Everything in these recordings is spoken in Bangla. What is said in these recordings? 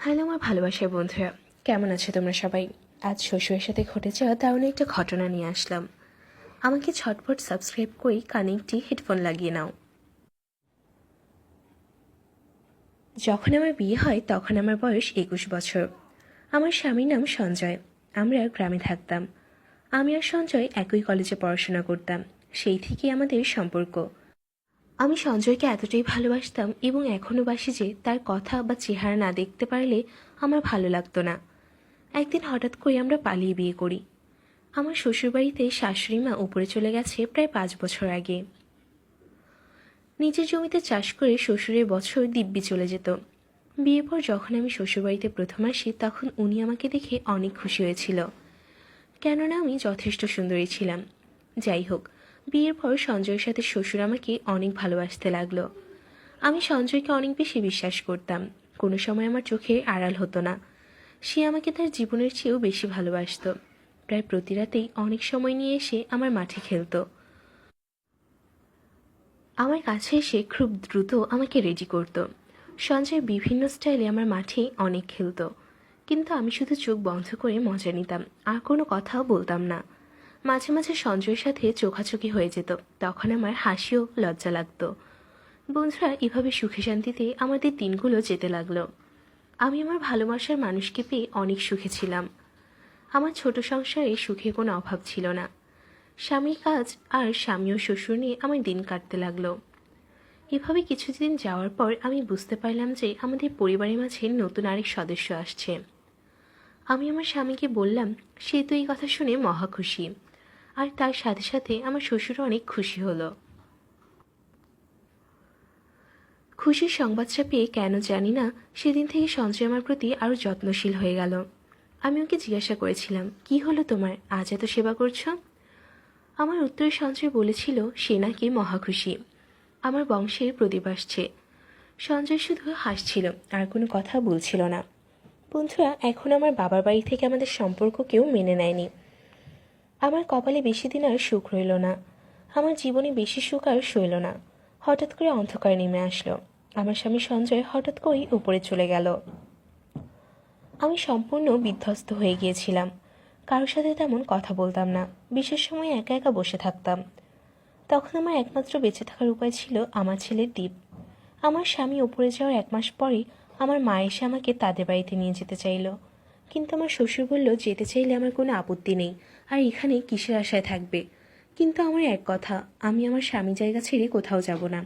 হ্যালো আমার ভালোবাসার বন্ধুরা, কেমন আছো তোমরা সবাই? আজ শ্বশুরের সাথে ঘটে যাওয়া দারুণ একটা ঘটনা নিয়ে আসলাম। আমাকে ঝটপট সাবস্ক্রাইব করে কানে একটি হেডফোন লাগিয়ে নাও। যখন আমার বিয়ে হয় তখন আমার বয়স 21 বছর। আমার স্বামীর নাম সঞ্জয়। আমরা গ্রামে থাকতাম। আমি আর সঞ্জয় একই কলেজে পড়াশোনা করতাম। সেই থেকেই আমাদের সম্পর্ক। আমি সঞ্জয়কে এতটাই ভালোবাসতাম এবং এখনও বাসি যে তার কথা বা চেহারা না দেখতে পারলে আমার ভালো লাগতো না। একদিন হঠাৎ করে আমরা পালিয়ে বিয়ে করি। আমার শ্বশুরবাড়িতে শাশুড়ি মা উপরে চলে গেছে প্রায় 5 বছর আগে। নিজের জমিতে চাষ করে শ্বশুরের বছর দিব্যি চলে যেত। বিয়ের পর যখন আমি শ্বশুরবাড়িতে প্রথম আসি তখন উনি আমাকে দেখে অনেক খুশি হয়েছিল, কেননা আমি যথেষ্ট সুন্দরী ছিলাম। যাই হোক, বিয়ের পর সঞ্জয়ের সাথে শ্বশুর আমাকে অনেক ভালোবাসতে লাগলো। আমি সঞ্জয়কে অনেক বেশি বিশ্বাস করতাম। কোনো সময় আমার চোখে আড়াল হতো না। সে আমাকে তার জীবনের চেয়েও বেশি ভালোবাসত। প্রায় প্রতি রাতেই অনেক সময় নিয়ে এসে আমার মাঠে খেলতো। আমার কাছে এসে খুব দ্রুত আমাকে রেডি করত। সঞ্জয় বিভিন্ন স্টাইলে আমার মাঠে অনেক খেলতো, কিন্তু আমি শুধু চোখ বন্ধ করে মজা নিতাম, আর কোনো কথাও বলতাম না। মাঝে মাঝে সঞ্জয়ের সাথে চোখাচোখি হয়ে যেত, তখন আমার হাসিও লজ্জা লাগতো। বন্ধুরা, এভাবে সুখে শান্তিতে আমাদের দিনগুলো যেতে লাগলো। আমি আমার ভালোবাসার মানুষকে পেয়ে অনেক সুখে ছিলাম। আমার ছোট সংসারে সুখের কোনো অভাব ছিল না। স্বামীর কাজ আর স্বামী ও শ্বশুর নিয়ে আমার দিন কাটতে লাগলো। এভাবে কিছুদিন যাওয়ার পর আমি বুঝতে পারলাম যে আমাদের পরিবারের মাঝে নতুন আরেক সদস্য আসছে। আমি আমার স্বামীকে বললাম, সে তো এই কথা শুনে মহা খুশি। আর তার সাথে সাথে আমার শ্বশুরও অনেক খুশি হলো। খুশির সংবাদটা পেয়ে কেন জানি না সেদিন থেকে সঞ্জয় আমার প্রতি আরও যত্নশীল হয়ে গেল। আমি ওকে জিজ্ঞাসা করেছিলাম, কি হলো তোমার, আজ এত সেবা করছো? আমার উত্তরে সঞ্জয় বলেছিল সে নাকি মহা খুশি, আমার বংশের প্রদীপ আসছে। সঞ্জয় শুধু হাসছিল, আর কোনো কথা বলছিল না। বন্ধুরা, এখন আমার বাবার বাড়ি থেকে আমাদের সম্পর্ক কেউ মেনে নেয়নি। আমার কপালে বেশি দিন আর সুখ রইল না। আমার জীবনে বেশি সুখ আর সইল না। হঠাৎ করে অন্ধকার নেমে আসলো। আমার স্বামী সঞ্জয় হঠাৎ করেই উপরে চলে গেল। আমি সম্পূর্ণ বিধ্বস্ত হয়ে গিয়েছিলাম। কারোর সাথে তেমন কথা বলতাম না। বিশেষ সময় একা একা বসে থাকতাম। তখন আমার একমাত্র বেঁচে থাকার উপায় ছিল আমার ছেলের দ্বীপ। আমার স্বামী উপরে যাওয়ার 1 মাস পরেই আমার মা এসে আমাকে তাদের বাড়িতে নিয়ে যেতে চাইল। কিন্তু আমার শ্বশুর বলল, যেতে চাইলে আমার কোনো আপত্তি নেই, আর এখানে কিসের আশায় থাকবে। কিন্তু আমার এক কথা, আমি আমার স্বামী জায়গা ছেড়ে কোথাও যাব না।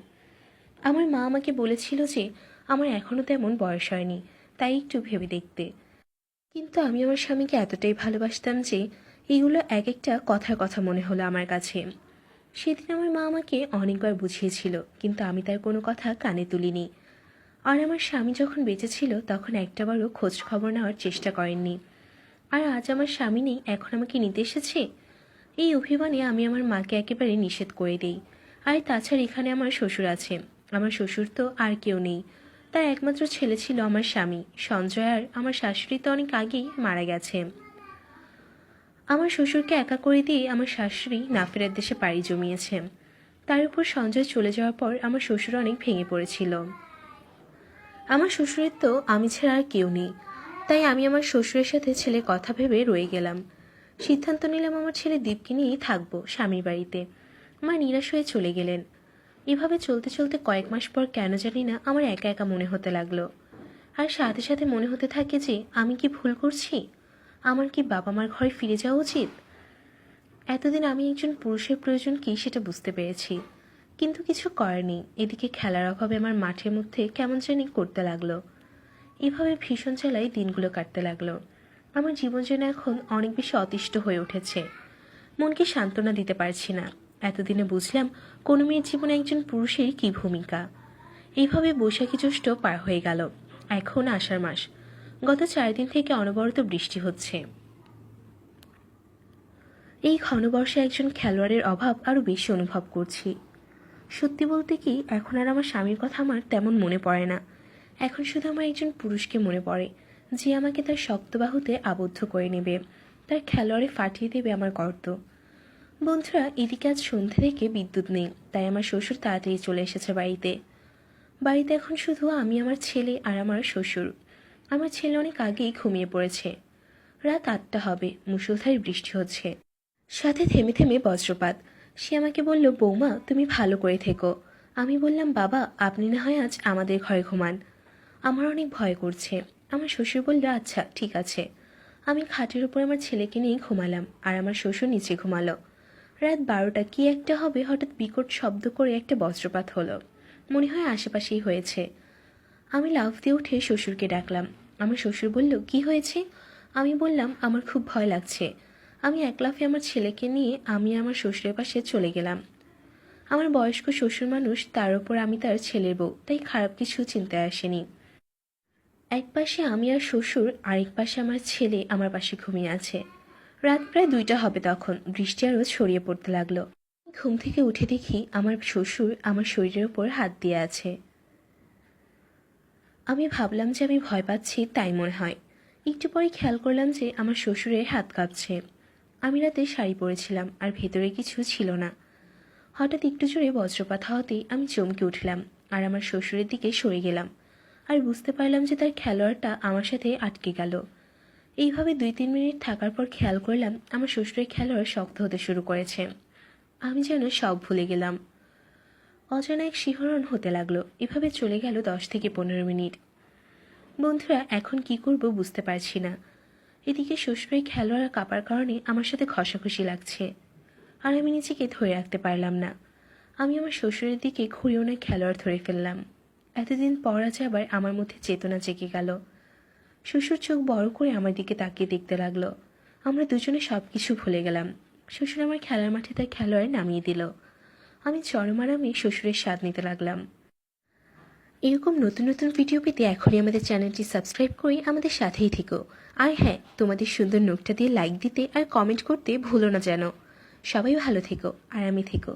আমার মা আমাকে বলেছিল যে আমার এখনও তেমন বয়স হয়নি, তাই একটু ভেবে দেখতে। কিন্তু আমি আমার স্বামীকে এতটাই ভালোবাসতাম যে এইগুলো এক একটা কথার কথা মনে হলো আমার কাছে। সেদিন আমার মা আমাকে অনেকবার বুঝিয়েছিল, কিন্তু আমি তার কোনো কথা কানে তুলিনি। আর আমার স্বামী যখন বেঁচে ছিল তখন একটাবারও খোঁজ খবর নেওয়ার চেষ্টা করেননি। আর আজ আমার স্বামী নেই, এখন আমাকে নিতে এসেছে। এই অভিমানে আমি আমার মাকে একেবারে নিষেধ করে দেই। আর তাছাড়া এখানে আমার শ্বশুর আছে। আমার শ্বশুর তো আর কেউ নেই। তার একমাত্র ছেলে ছিল আমার স্বামী সঞ্জয়, আর আমার শাশুড়ি তো অনেক আগেই মারা গেছে। আমার শ্বশুরকে একা করে দিয়ে আমার শাশুড়ি না ফেরার দেশে পাড়ি জমিয়েছে। তার উপর সঞ্জয় চলে যাওয়ার পর আমার শ্বশুর অনেক ভেঙে পড়েছিল। আমার শ্বশুরের তো আমি ছাড়া আর কেউ নেই। তাই আমি আমার শ্বশুরের সাথে ছেলে কথা ভেবে রয়ে গেলাম। সিদ্ধান্ত নিলাম আমার ছেলে দীপকে নিয়েই থাকবো স্বামীর বাড়িতে। মা নিরাশ হয়ে চলে গেলেন। এভাবে চলতে চলতে কয়েক মাস পর কেন জানি না আমার একা একা মনে হতে লাগলো। আর সাথে সাথে মনে হতে থাকে যে আমি কি ভুল করছি, আমার কি বাবা মার ঘরে ফিরে যাওয়া উচিত। এতদিন আমি একজন পুরুষের প্রয়োজন কি সেটা বুঝতে পেরেছি, কিন্তু কিছু করার নেই। এদিকে খেলার অভাবে আমার মাঠের মধ্যে কেমন জানি করতে লাগলো। এভাবে ভীষণ জ্বালায় দিনগুলো কাটতে লাগলো। আমার জীবন যেন এখন অনেক বেশি অতিষ্ঠ হয়ে উঠেছে। মনকে সান্ত্বনা দিতে পারছি না। এতদিনে বুঝলাম কোনো মেয়ের জীবনে একজন পুরুষের কি ভূমিকা। এইভাবে বৈশাখী জ্যৈষ্ঠ পার হয়ে গেল। এখন আষাঢ় মাস। গত 4 দিন থেকে অনবরত বৃষ্টি হচ্ছে। এই ঘন বর্ষায় একজন খেলোয়াড়ের অভাব আরও বেশি অনুভব করছি। সত্যি বলতে কি, এখন আর আমার স্বামীর কথা আমার তেমন মনে পড়ে না। এখন শুধু আমার একজন পুরুষকে মনে পড়ে, যে আমাকে তার শক্ত বাহুতে আবদ্ধ করে নেবে, তার খেলোয়াড়ে ফাটিয়ে দেবে আমার গর্ত। বন্ধুরা, এদিকে আজ সন্ধ্যে থেকে বিদ্যুৎ নেই, তাই আমার শ্বশুর তাড়াতাড়ি চলে এসেছে বাড়িতে। বাড়িতে এখন শুধু আমি, আমার ছেলে আর আমার শ্বশুর। আমার ছেলে অনেক আগেই ঘুমিয়ে পড়েছে। রাত 8টা হবে, মুষলধারে বৃষ্টি হচ্ছে, সাথে থেমে থেমে বজ্রপাত। সে আমাকে বলল, বৌমা তুমি ভালো করে থেকো। আমি বললাম, বাবা আপনি না হয় আজ আমাদের ঘরে ঘুমান, আমার অনেক ভয় করছে। আমার শ্বশুর বলল, আচ্ছা ঠিক আছে। আমি খাটের উপর আমার ছেলেকে নিয়ে ঘুমালাম, আর আমার শ্বশুর নিচে ঘুমালো। রাত 12টা কি একটা হবে, হঠাৎ বিকট শব্দ করে একটা বজ্রপাত হলো। মনে হয় আশেপাশেই হয়েছে। আমি লাফ দিয়ে উঠে শ্বশুরকে ডাকলাম। আমার শ্বশুর বলল, কি হয়েছে? আমি বললাম, আমার খুব ভয় লাগছে। আমি এক লাফে আমার ছেলেকে নিয়ে আমি আমার শ্বশুরের পাশে চলে গেলাম। আমার বয়স্ক শ্বশুর মানুষ, তার উপর আমি তার ছেলের বউ, তাই খারাপ কিছু চিন্তায় আসেনি। এক পাশে আমি আর শ্বশুর, আরেক পাশে আমার ছেলে আমার পাশে ঘুমিয়ে আছে। রাত প্রায় 2টা হবে তখন। বৃষ্টি আরও ছড়িয়ে পড়তে লাগলো। ঘুম থেকে উঠে দেখি আমার শ্বশুর আমার শরীরের উপর হাত দিয়ে আছে। আমি ভাবলাম যে আমি ভয় পাচ্ছি, তাই মনে হয়। একটু পরে খেয়াল করলাম যে আমার শ্বশুরের হাত কাঁপছে। আমি রাতে শাড়ি পরেছিলাম, আর ভেতরে কিছু ছিল না। হঠাৎ একটু জোরে বজ্রপাত হওয়াতেই আমি চমকে উঠলাম, আর আমার শ্বশুরের দিকে সরে গেলাম। আর বুঝতে পারলাম যে তার খেলোয়াড়টা আমার সাথে আটকে গেল। এইভাবে 2-3 মিনিট থাকার পর খেয়াল করলাম আমার শ্বশুরের খেলোয়াড় শক্ত হতে শুরু করেছে। আমি যেন সব ভুলে গেলাম। অজানা এক শিহরণ হতে লাগলো। এভাবে চলে গেল 10 থেকে 15 মিনিট। বন্ধুরা, এখন কি করব বুঝতে পারছি না। এদিকে শ্বশুরের খেলোয়াড় কাঁপার কারণে আমার সাথে ঘষাঘষি লাগছে, আর আমি নিজেকে ধরে রাখতে পারলাম না। আমি আমার শ্বশুরের দিকে ঘুরেও না খেলোয়াড় ধরে ফেললাম। এতদিন পর আজ আবার আমার মধ্যে চেতনা জেগে গেল। শ্বশুর চোখ বড় করে আমার দিকে তাকিয়ে দেখতে লাগলো। আমরা দুজনে সব কিছু ভুলে গেলাম। শ্বশুর আমার খেলার মাঠে তার খেলোয়াড় নামিয়ে দিল। আমি চরম আরামে শ্বশুরের স্বাদ নিতে লাগলাম। এরকম নতুন নতুন ভিডিও পেতে এখনই আমাদের চ্যানেলটি সাবস্ক্রাইব করে আমাদের সাথেই থেকো। আর হ্যাঁ, তোমাদের সুন্দর নোটটা দিয়ে লাইক দিতে আর কমেন্ট করতে ভুলো না যেন। সবাই ভালো থেকো, আরামে থেকো।